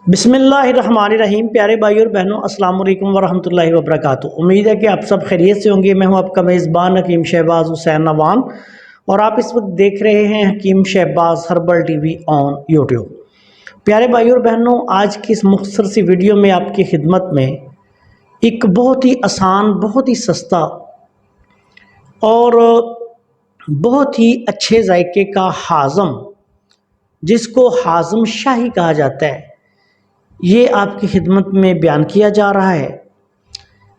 बिस्मिल्लाहिर्रहमानिर्रहीम। प्यारे भाई और बहनों, अस्सलाम वालेकुम वरहमतुल्लाहि वबरकातुहू। उम्मीद है कि आप सब खैरियत से होंगे। मैं हूं आपका मेज़बान हकीम शहबाज हुसैन नवान और आप इस वक्त देख रहे हैं Hakeem Shahbaz herbal TV on YouTube. प्यारे भाई और बहनों, आज की इस मुख्तसर सी वीडियो में आपकी खिदमत में एक बहुत ही आसान, बहुत ही सस्ता और बहुत ही अच्छे जायके का हाज़म, जिसको हाज़म शाही कहा जाता है, ये आपकी खिदमत में बयान किया जा रहा है।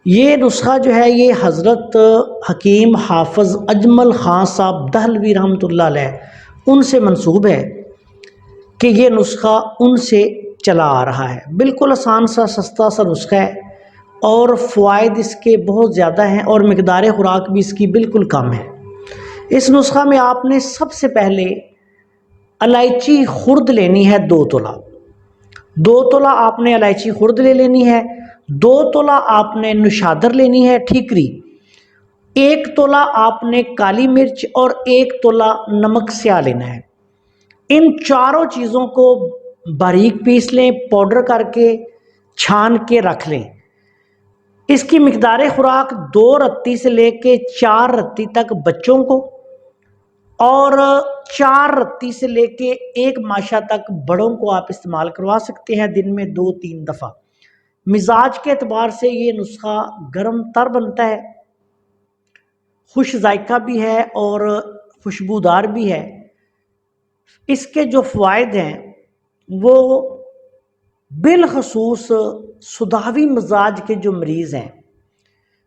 ये नुस्खा जो है ये हज़रत हकीम हाफ़िज़ अजमल ख़ान साहब दहलवी रहमतुल्लाह अलैह उनसे मंसूब है कि ये नुस्खा उनसे चला आ रहा है। बिल्कुल आसान सा सस्ता सा नुस्खा है और फ़वाइद इसके बहुत ज़्यादा हैं और मिक़दार खुराक भी इसकी बिल्कुल कम है। इस नुस्खा में आपने सबसे पहले इलायची खुर्द लेनी है 2 तोला। 2 तोला आपने इलायची खुर्द ले लेनी है। 2 तोला आपने नुशादर लेनी है ठीकरी। 1 तोला आपने काली मिर्च और 1 तोला नमक स्याह लेना है। इन चारों चीज़ों को बारीक पीस लें, पाउडर करके छान के रख लें। इसकी मिक़दार खुराक 2 रत्ती से लेके 4 रत्ती तक बच्चों को और 4 रत्ती से लेके 1 माशा तक बड़ों को आप इस्तेमाल करवा सकते हैं, दिन में 2-3 दफ़ा। मिजाज के एतबार से ये नुस्खा गर्म तर बनता है, खुश जायका भी है और खुशबूदार भी है। इसके जो फ़वाइद हैं वो बिलखसूस सुदावी मिजाज के जो मरीज़ हैं,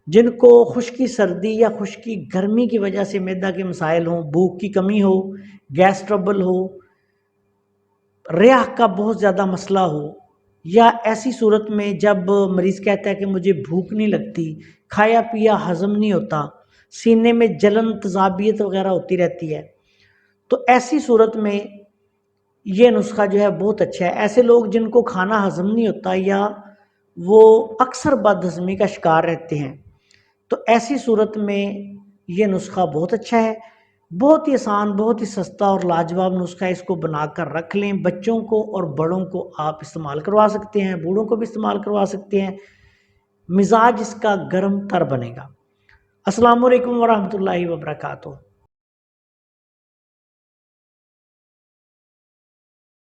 जिनको खुश्की सर्दी या खुश्की गर्मी की वजह से मैदा के मसाइल हों, भूख की कमी हो, गैस ट्रबल हो, रियाह का बहुत ज़्यादा मसला हो, या ऐसी सूरत में जब मरीज़ कहता है कि मुझे भूख नहीं लगती, खाया पिया हज़म नहीं होता, सीने में जलन तज़ाबियत वगैरह होती रहती है, तो ऐसी सूरत में ये नुस्खा जो है बहुत अच्छा है। ऐसे लोग जिनको खाना हज़म नहीं होता या वो अक्सर बदहज़मी का शिकार रहते हैं, तो ऐसी सूरत में ये नुस्खा बहुत अच्छा है। बहुत ही आसान, बहुत ही सस्ता और लाजवाब नुस्खा है। इसको बनाकर रख लें। बच्चों को और बड़ों को आप इस्तेमाल करवा सकते हैं, बूढ़ों को भी इस्तेमाल करवा सकते हैं। मिजाज इसका गर्म तर बनेगा। अस्सलाम वालेकुम वरहमतुल्लाहि वबरकातुहू।